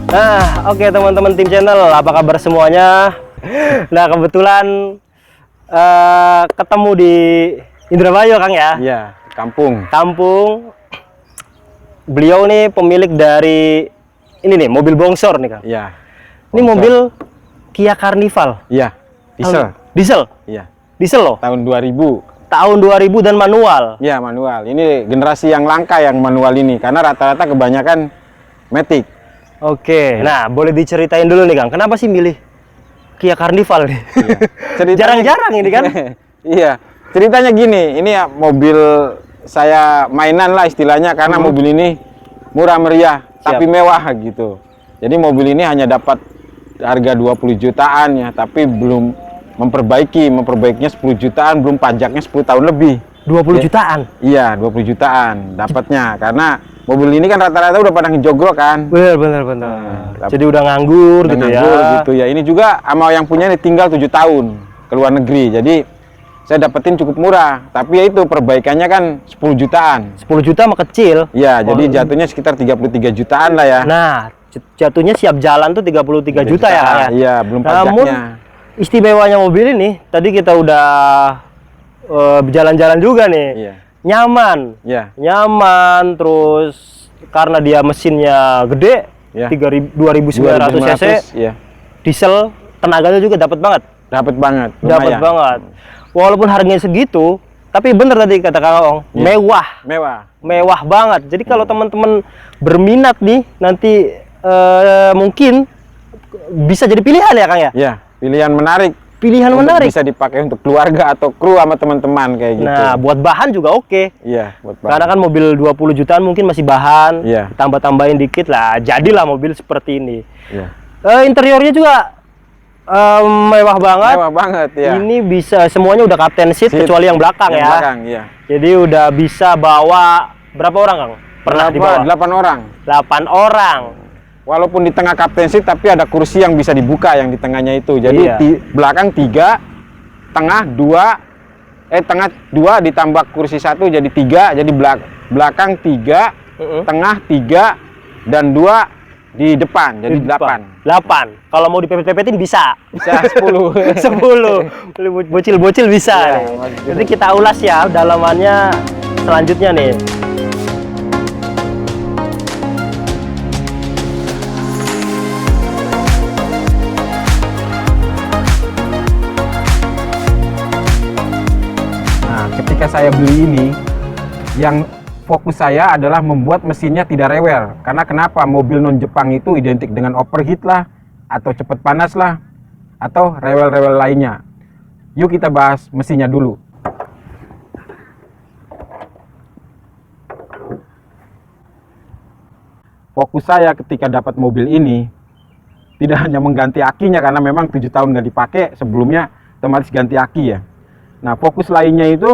Nah, oke teman-teman tim channel, apa kabar semuanya? Nah, kebetulan ketemu di Indramayu, Kang ya? Iya, kampung. Kampung. Beliau nih pemilik dari ini nih, mobil bongsor nih, Kang. Iya. Ini mobil Kia Carnival. Iya, diesel. Diesel? Iya. Diesel loh? Tahun 2000. Tahun 2000 dan manual. Iya, manual. Ini generasi yang langka yang manual ini karena rata-rata kebanyakan matic. Oke. Nah, boleh diceritain dulu nih, Kang. Kenapa sih milih Kia Carnival nih? Iya. Jarang-jarang ini kan? Iya. Ceritanya gini, ini ya mobil saya mainan lah istilahnya karena mobil ini murah meriah tapi mewah gitu. Jadi mobil ini hanya dapat harga 20 jutaan ya, tapi belum memperbaikinya 10 jutaan, belum pajaknya 10 tahun lebih. 20 jutaan? Iya, 20 jutaan dapatnya karena mobil ini kan rata-rata udah pada ngejogrok kan. Bener. Jadi udah nganggur Udah gitu nganggur ya. gitu ya. Ini juga sama yang punya ini tinggal 7 tahun ke luar negeri. Jadi saya dapetin cukup murah, tapi ya itu perbaikannya kan 10 jutaan. 10 juta mah kecil. Iya, jadi jatuhnya sekitar 33 jutaan lah ya. Nah, jatuhnya siap jalan tuh 33 juta ya, Kang ya? Iya, belum Namun pajaknya. istimewanya mobil ini, tadi kita udah jalan-jalan juga nih. Iya. Nyaman. Iya. Nyaman, terus karena dia mesinnya gede, Iya. 2900 cc, iya. diesel, tenaganya juga dapat banget. Dapat banget. Dapat lumayan. banget. Walaupun harganya segitu, tapi bener tadi kata Kang Ong, Iya. mewah. Mewah banget. Jadi kalau teman-teman berminat nih, nanti mungkin bisa jadi pilihan ya, Kang ya? Iya, pilihan menarik. Pilihan menarik. Bisa dipakai untuk keluarga atau kru sama teman-teman kayak gitu. Nah, buat bahan juga oke. Iya, buat Karena kan mobil 20 jutaan mungkin masih bahan. Iya. Tambah-tambahin dikit lah, jadilah mobil seperti ini. Iya. Interiornya juga mewah banget. Mewah banget ya. Ini bisa semuanya udah captain seat kecuali yang belakang yang ya. belakang, iya. Jadi udah bisa bawa berapa orang, Kang? Pernah dibawa? 8 orang. 8 orang. Walaupun di tengah kapten seat tapi ada kursi yang bisa dibuka yang di tengahnya itu. Jadi Iya. belakang 3, tengah 2, tengah 2 ditambah kursi 1 jadi 3. Jadi belakang 3, tengah 3 dan 2 di depan jadi 8. 8. Kalau mau dipepet-pepetin bisa. Bisa 10. 10. Bocil-bocil bisa. Iya, nih. Nanti kita ulas ya dalamannya selanjutnya nih. Nah, ketika saya beli ini, yang fokus saya adalah membuat mesinnya tidak rewel. Karena kenapa? Mobil non-Jepang itu identik dengan overheat lah, atau cepat panas lah, atau rewel-rewel lainnya. Yuk kita bahas mesinnya dulu. Fokus saya ketika dapat mobil ini, tidak hanya mengganti akinya, karena memang 7 tahun nggak dipakai, sebelumnya otomatis ganti aki ya. Nah, fokus lainnya itu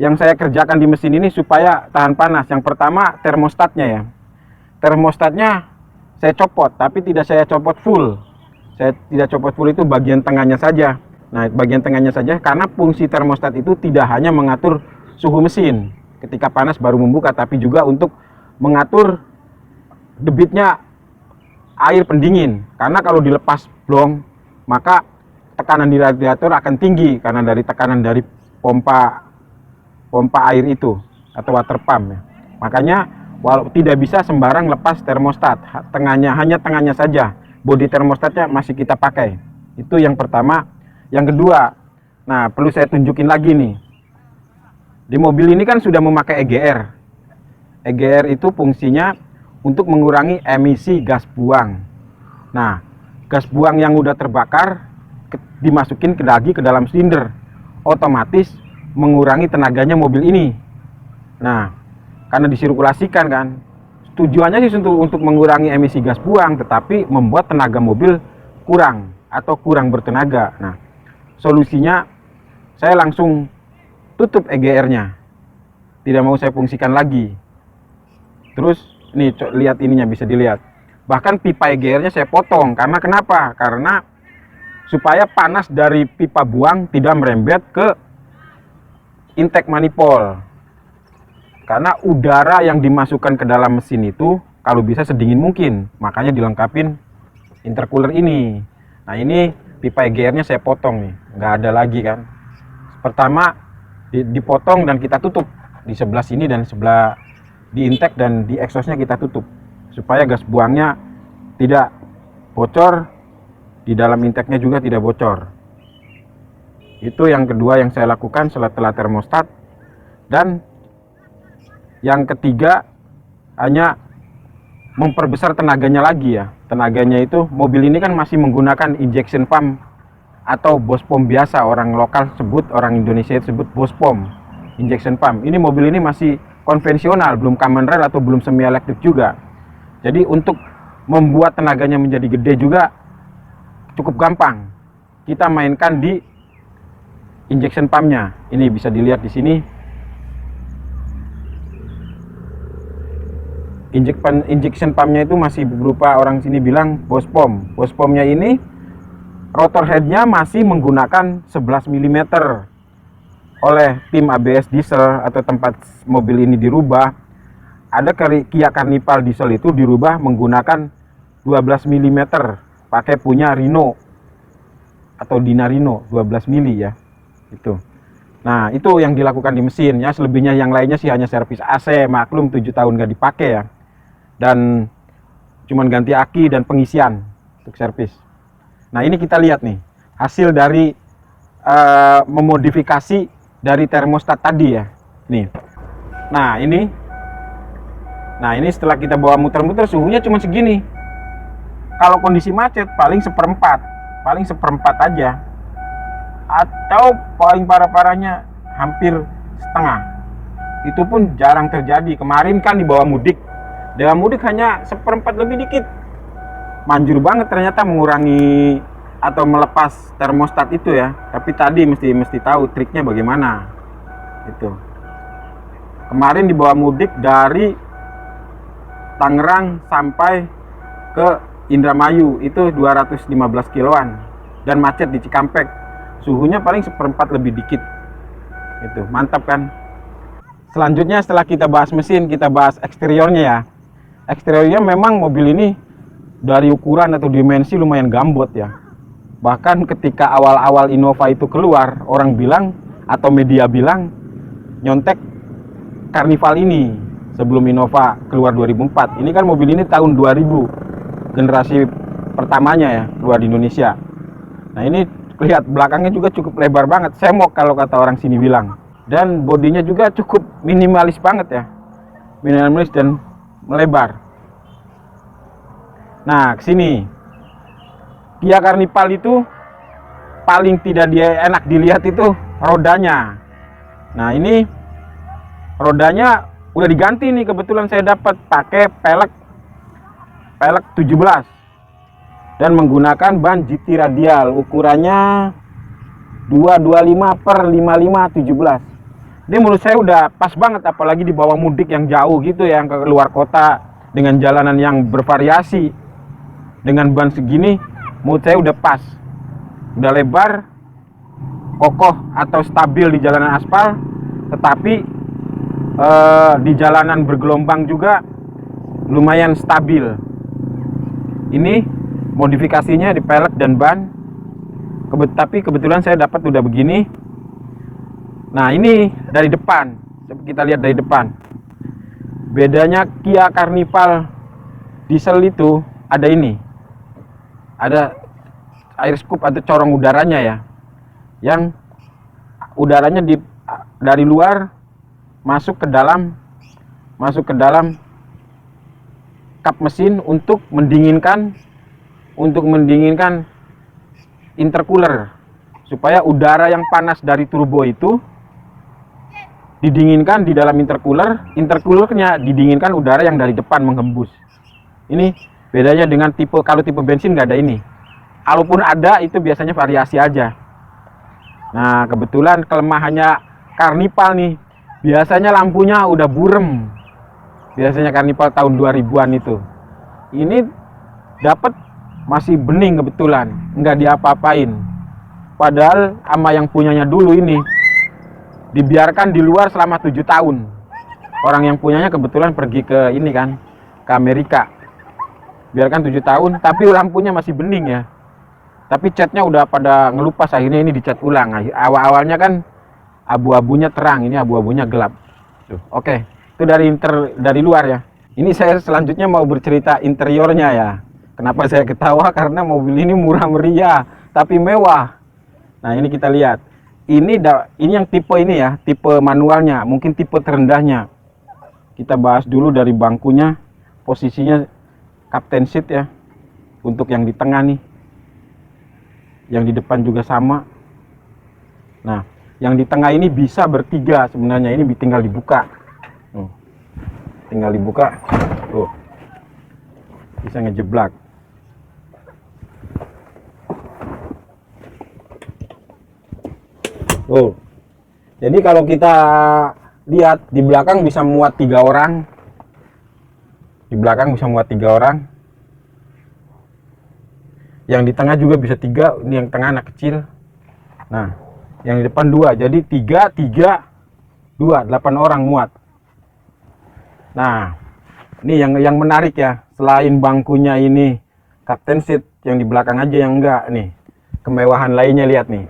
yang saya kerjakan di mesin ini supaya tahan panas. Yang pertama termostatnya ya. Termostatnya saya copot, tapi tidak saya copot full. Saya tidak copot full, itu bagian tengahnya saja. Nah, bagian tengahnya saja karena fungsi termostat itu tidak hanya mengatur suhu mesin ketika panas baru membuka, tapi juga untuk mengatur debitnya air pendingin. Karena kalau dilepas blong, maka tekanan di radiator akan tinggi karena dari tekanan dari pompa air itu atau water pump ya. Makanya walau tidak bisa sembarang lepas termostat, hanya tengahnya saja. Bodi termostatnya masih kita pakai. Itu yang pertama. Yang kedua, nah perlu saya tunjukin lagi nih. Di mobil ini kan sudah memakai EGR. EGR itu fungsinya untuk mengurangi emisi gas buang. Nah, gas buang yang udah terbakar dimasukin lagi ke dalam silinder, otomatis mengurangi tenaganya mobil ini. Nah, karena disirkulasikan kan, tujuannya sih untuk mengurangi emisi gas buang, tetapi membuat tenaga mobil kurang atau kurang bertenaga. Nah, solusinya saya langsung tutup EGR-nya, tidak mau saya fungsikan lagi. Terus nih lihat ininya, bisa dilihat. Bahkan pipa EGR-nya saya potong. Karena kenapa? Karena supaya panas dari pipa buang tidak merembet ke intake manifold. Karena udara yang dimasukkan ke dalam mesin itu kalau bisa sedingin mungkin, makanya dilengkapin intercooler ini. Nah ini pipa EGR-nya saya potong nih, nggak ada lagi kan. Pertama dipotong dan kita tutup di sebelah sini dan sebelah di intake dan di exhaustnya kita tutup supaya gas buangnya tidak bocor, di dalam intake-nya juga tidak bocor. Itu yang kedua yang saya lakukan setelah termostat. Dan yang ketiga hanya memperbesar tenaganya lagi ya. Tenaganya itu mobil ini kan masih menggunakan injection pump atau bospom biasa, orang lokal sebut, orang Indonesia sebut bospom injection pump. Ini mobil ini masih konvensional, belum common rail atau belum semi elektrik juga. Jadi untuk membuat tenaganya menjadi gede juga cukup gampang. Kita mainkan di injection pumpnya. Ini bisa dilihat di sini. Injection pumpnya itu masih berupa, orang sini bilang bospom. Bospomnya ini rotor headnya masih menggunakan 11 mm. Oleh tim ABS diesel atau tempat mobil ini dirubah, ada Kia Carnival diesel itu dirubah menggunakan 12 mm, pakai punya Rino atau Dina Rino 12 mili ya. Itu. Nah itu yang dilakukan di mesin ya. Selebihnya yang lainnya sih hanya servis AC, maklum 7 tahun nggak dipakai ya, dan cuman ganti aki dan pengisian untuk servis. Nah ini kita lihat nih hasil dari memodifikasi dari termostat tadi ya. Nih. Nah ini setelah kita bawa muter-muter suhunya cuma segini. Kalau kondisi macet paling seperempat aja, atau paling parah-parahnya hampir setengah. Itu pun jarang terjadi. Kemarin kan dibawa mudik, dalam mudik hanya seperempat lebih dikit. Manjur banget ternyata mengurangi atau melepas termostat itu ya. Tapi tadi mesti tahu triknya bagaimana. Itu. Kemarin dibawa mudik dari Tangerang sampai ke Indramayu itu 215 kiloan dan macet di Cikampek. Suhunya paling seperempat lebih dikit. Itu mantap kan. Selanjutnya setelah kita bahas mesin, kita bahas eksteriornya ya. Eksteriornya memang mobil ini dari ukuran atau dimensi lumayan gambot ya. Bahkan ketika awal-awal Innova itu keluar, orang bilang atau media bilang nyontek Carnival ini sebelum Innova keluar 2004. Ini kan mobil ini tahun 2000, generasi pertamanya ya keluar di Indonesia. Nah ini lihat belakangnya juga cukup lebar banget, semok kalau kata orang sini bilang. Dan bodinya juga cukup minimalis banget ya, minimalis dan melebar. Nah kesini Kia Carnival itu paling tidak dia enak dilihat itu rodanya. Nah ini rodanya udah diganti nih, kebetulan saya dapat pakai pelek 17 dan menggunakan ban GT radial, ukurannya 225/55 17. Ini menurut saya udah pas banget, apalagi di bawah mudik yang jauh gitu ya, yang ke luar kota dengan jalanan yang bervariasi. Dengan ban segini menurut saya udah pas, udah lebar, kokoh atau stabil di jalanan aspal, tetapi di jalanan bergelombang juga lumayan stabil. Ini modifikasinya di pelek dan ban, tapi kebetulan saya dapat udah begini. Nah ini dari depan, kita lihat dari depan. Bedanya Kia Carnival diesel itu ada ini, ada air scoop atau corong udaranya ya, yang udaranya dari luar masuk ke dalam kap mesin untuk mendinginkan intercooler, supaya udara yang panas dari turbo itu didinginkan di dalam intercoolernya didinginkan udara yang dari depan menghembus. Ini bedanya dengan kalau tipe bensin nggak ada ini. Kalaupun ada itu biasanya variasi aja. Nah kebetulan kelemahannya Carnival nih, biasanya lampunya udah burem. Biasanya Carnival tahun 2000-an itu. Ini dapat masih bening kebetulan, nggak diapa-apain. Padahal sama yang punyanya dulu ini dibiarkan di luar selama 7 tahun. Orang yang punyanya kebetulan pergi ke ini kan, ke Amerika. Biarkan 7 tahun, tapi lampunya masih bening ya. Tapi catnya udah pada ngelupas, akhirnya ini dicat ulang. Awal-awalnya kan abu-abunya terang, ini abu-abunya gelap. Tuh, oke, itu dari luar ya. Ini saya selanjutnya mau bercerita interiornya ya. Kenapa saya ketawa? Karena mobil ini murah meriah, tapi mewah. Nah, ini kita lihat. Ini yang tipe ini ya, tipe manualnya, mungkin tipe terendahnya. Kita bahas dulu dari bangkunya, posisinya captain seat ya. Untuk yang di tengah nih. Yang di depan juga sama. Nah, yang di tengah ini bisa bertiga sebenarnya, ini tinggal dibuka. Tinggal dibuka. Tuh. Bisa ngejeblak. Tuh. Jadi kalau kita lihat di belakang bisa muat 3 orang. Di belakang bisa muat 3 orang. Yang di tengah juga bisa 3. Ini yang tengah anak kecil. Nah, yang di depan 2. Jadi 3, 2, 8 orang muat. Nah, ini yang menarik ya. Selain bangkunya ini captain seat, yang di belakang aja yang enggak nih. Kemewahan lainnya lihat nih.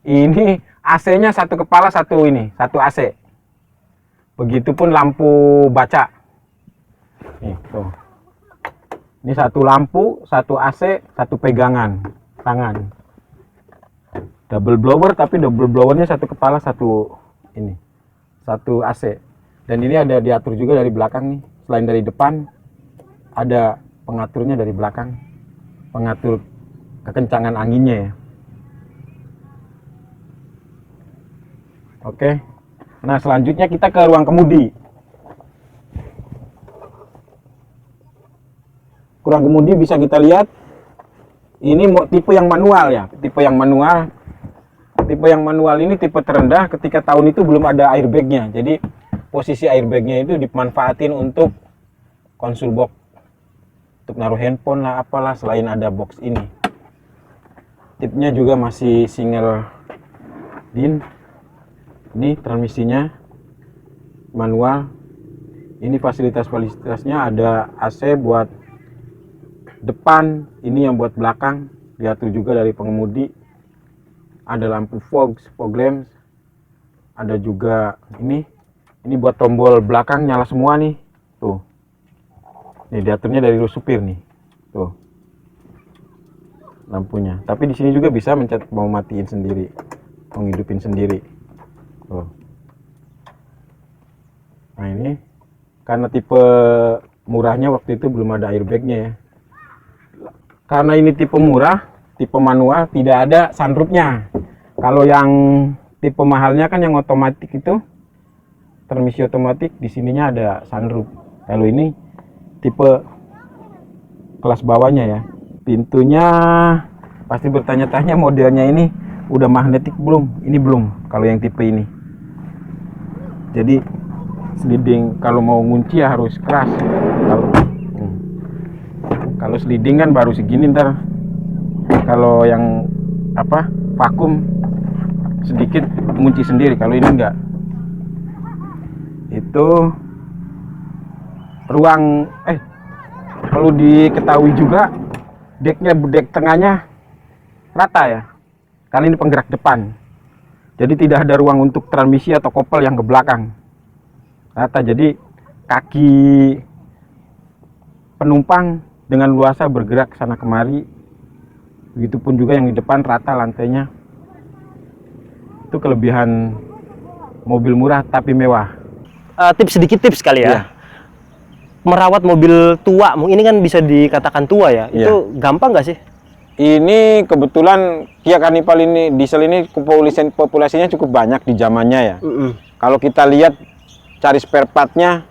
Ini AC-nya satu kepala, satu AC. Begitupun lampu baca. Nih, tuh. Ini satu lampu, satu AC, satu pegangan tangan. Double blower, tapi double blowernya satu kepala, satu AC. Dan ini ada diatur juga dari belakang nih. Selain dari depan, ada pengaturnya dari belakang. Pengatur kekencangan anginnya ya. Oke. Nah, selanjutnya kita ke ruang kemudi. Ruang kemudi bisa kita lihat. Ini tipe yang manual ya. Tipe yang manual. Tipe yang manual ini tipe terendah, ketika tahun itu belum ada airbagnya. Jadi posisi airbagnya itu dimanfaatin untuk konsol box. Untuk naruh handphone lah apalah, selain ada box ini. Tipnya juga masih single din. Ini transmisinya manual. Ini fasilitasnya ada AC buat depan, ini yang buat belakang, diatur juga dari pengemudi. Ada lampu fog lamps. Ada juga ini buat tombol belakang nyala semua nih. Tuh. Nih diaturnya dari supir nih. Tuh. Lampunya. Tapi di sini juga bisa mencet mau matiin sendiri, menghidupin sendiri. Tuh. Nah, ini karena tipe murahnya waktu itu belum ada airbagnya ya. Karena ini tipe murah, tipe manual, tidak ada sunroofnya. Kalau yang tipe mahalnya kan yang otomatis itu, transmisi otomatis, di sininya ada sunroof. Kalau ini tipe kelas bawahnya ya. Pintunya pasti bertanya-tanya modelnya ini udah magnetik belum? Ini belum. Kalau yang tipe ini. Jadi sliding kalau mau ngunci ya harus keras. Kalau sliding kan baru segini ntar. Kalau yang vakum sedikit ngunci sendiri. Kalau ini enggak. Itu ruang perlu diketahui juga dek tengahnya rata ya. Karena ini penggerak depan. Jadi tidak ada ruang untuk transmisi atau kopel yang ke belakang. Rata, jadi kaki penumpang dengan luasa bergerak sana kemari. Begitupun juga yang di depan rata lantainya. Itu kelebihan mobil murah tapi mewah. Sedikit tips kali ya. Iya. Merawat mobil tua, ini kan bisa dikatakan tua ya. Iya. Itu gampang nggak sih? Ini kebetulan Kia Carnival ini, diesel ini populasinya cukup banyak di zamannya ya. Kalau kita lihat cari spare partnya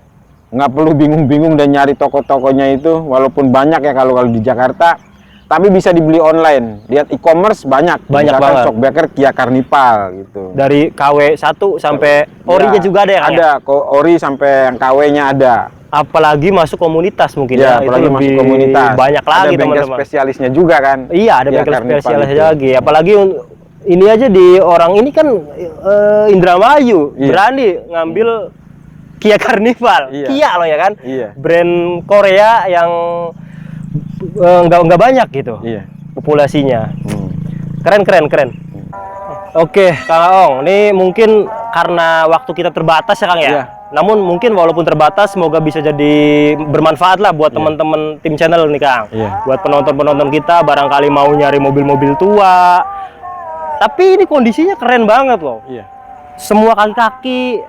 nggak perlu bingung-bingung dan nyari toko-tokonya itu, walaupun banyak ya kalau di Jakarta, tapi bisa dibeli online. Lihat e-commerce banyak banget. Shockbreaker Kia Carnival gitu. Dari KW 1 sampai ori-nya juga ada ya, Kang? Ada, ori sampai yang KW-nya ada. Apalagi masuk komunitas mungkin Ya, itu apalagi lebih masuk komunitas. banyak lagi ada bengkel teman-teman. spesialisnya juga kan. Iya, ada Kia bengkel Carnival spesialisnya itu. lagi. Apalagi ini aja di orang ini kan Indramayu Iya. berani ngambil Kia Carnival. Iya. Kia loh ya kan? Iya. Brand Korea yang nggak banyak gitu Iya. populasinya. Hmm. Keren. Oke, Kang Aong, ini mungkin karena waktu kita terbatas ya Kang ya. Iya. Namun mungkin walaupun terbatas, semoga bisa jadi bermanfaat lah buat teman-teman tim channel nih Kang. Iya. Buat penonton-penonton kita, barangkali mau nyari mobil-mobil tua. Tapi ini kondisinya keren banget loh. Iya. Semua kaki-kaki,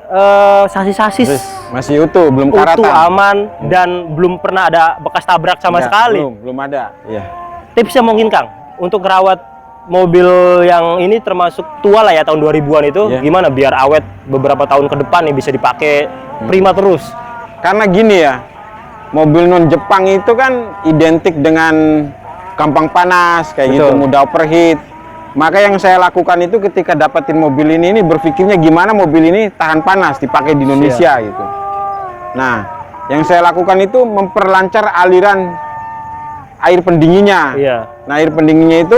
sasis-sasis Masih utuh, belum utuh, karatan. aman, dan belum pernah ada bekas tabrak sama Enggak, sekali. Belum ada. Iya. Tipsnya mungkin Kang, untuk rawat mobil yang ini termasuk tua lah ya, tahun 2000-an itu, Iya. gimana biar awet beberapa tahun ke depan nih bisa dipakai prima terus? Karena gini ya, mobil non Jepang itu kan identik dengan gampang panas kayak gitu, Betul. mudah overheat. Maka yang saya lakukan itu ketika dapetin mobil ini berpikirnya gimana mobil ini tahan panas dipakai di Indonesia gitu. Nah, yang saya lakukan itu memperlancar aliran air pendinginnya. Iya. Nah, air pendinginnya itu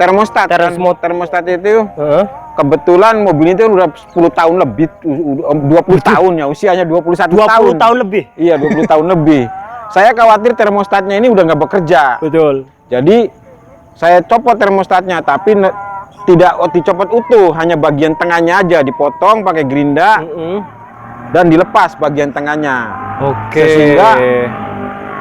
termostat. Termostat. Termostat itu Heeh. kebetulan mobil itu udah 10 tahun lebih, 20 tahun ya, usianya 21 tahun. 20 tahun lebih. Iya, 20 tahun lebih. Saya khawatir termostatnya ini udah nggak bekerja. Betul. Jadi saya copot termostatnya, tapi tidak dicopot utuh, hanya bagian tengahnya aja dipotong pakai gerinda dan dilepas bagian tengahnya. Oke. Sehingga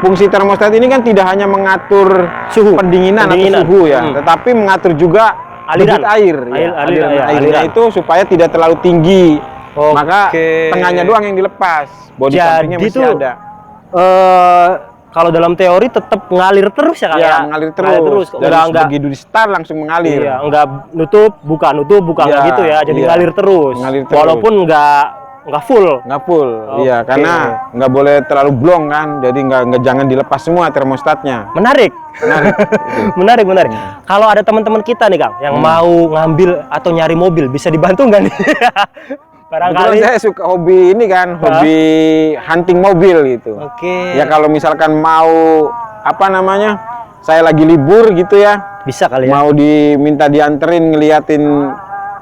fungsi termostat ini kan tidak hanya mengatur Suhu. pendinginan atau suhu ya, tetapi mengatur juga Aliran. debit air. Aliran, ya, airnya aliran. itu supaya tidak terlalu tinggi. Oke. Maka tengahnya doang yang dilepas, body sampingnya Jadi masih tuh, ada. kalau dalam teori tetap ngalir terus ya Kang Ya, ya? mengalir terus. Dari Enggak begitu di start langsung mengalir. Iya, enggak nutup, buka Iya, gitu ya. Jadi iya. ngalir terus. Ngalir terus. Walaupun enggak full. Nggak full, iya, Oke. karena nggak boleh terlalu blong kan, jadi nggak jangan dilepas semua termostatnya. Menarik. Menarik. menarik. Kalau ada teman-teman kita nih Kang yang mau ngambil atau nyari mobil, bisa dibantu nggak nih? Kebetulan Barangkali. saya suka hobi ini kan, hobi hunting mobil gitu. Oke. Ya kalau misalkan mau apa namanya, saya lagi libur gitu ya, Bisa kali ya. mau diminta dianterin ngeliatin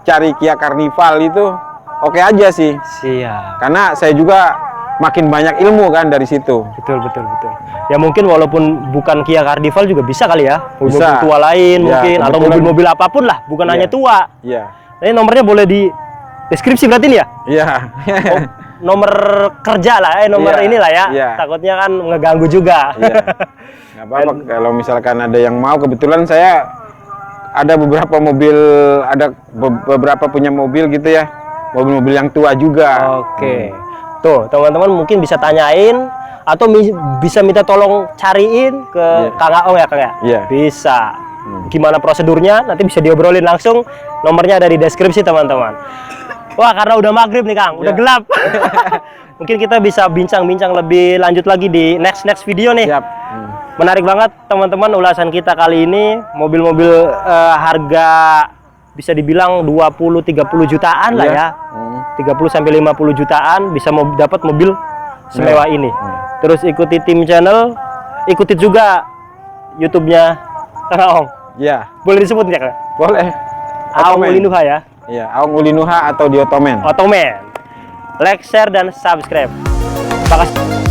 cari Kia Carnival itu, oke aja sih. Siap. Karena saya juga makin banyak ilmu kan dari situ. Betul. Ya mungkin walaupun bukan Kia Carnival juga bisa kali ya. Mobil Bisa. tua lain Ya, mungkin atau kebetulan. mobil-mobil apapun lah, bukan Iya. hanya tua. Iya. Ini nomornya boleh di deskripsi berarti nih ya? Iya. Oh, nomor kerja lah, nomor Iya, inilah ya. iya. Takutnya kan ngeganggu juga. Iya. Nggak apa-apa kalau misalkan ada yang mau, kebetulan saya ada beberapa mobil, ada beberapa punya mobil gitu ya, mobil-mobil yang tua juga. Oke. Tuh, teman-teman mungkin bisa tanyain atau bisa minta tolong cariin ke Iya. Kang Aong ya, Kang ya? Iya. Bisa. Gimana prosedurnya? Nanti bisa diobrolin langsung. Nomornya ada di deskripsi, teman-teman. Wah, karena udah maghrib nih, Kang. Udah Iya. gelap. Mungkin kita bisa bincang-bincang lebih lanjut lagi di next video nih. Siap. Menarik banget teman-teman ulasan kita kali ini. Mobil-mobil harga bisa dibilang 20-30 jutaan lah Iya. ya. 30-50 jutaan bisa dapat mobil semewah ini. Terus ikuti tim channel, ikuti juga YouTube-nya Kang Aong. Iya. Boleh disebut nggak, Kang? Boleh. Aong Otomen. Ulinuha ya. Iya, Aong Ulinuha atau di Otomen. Otomen. Like, share, dan subscribe. Terima kasih.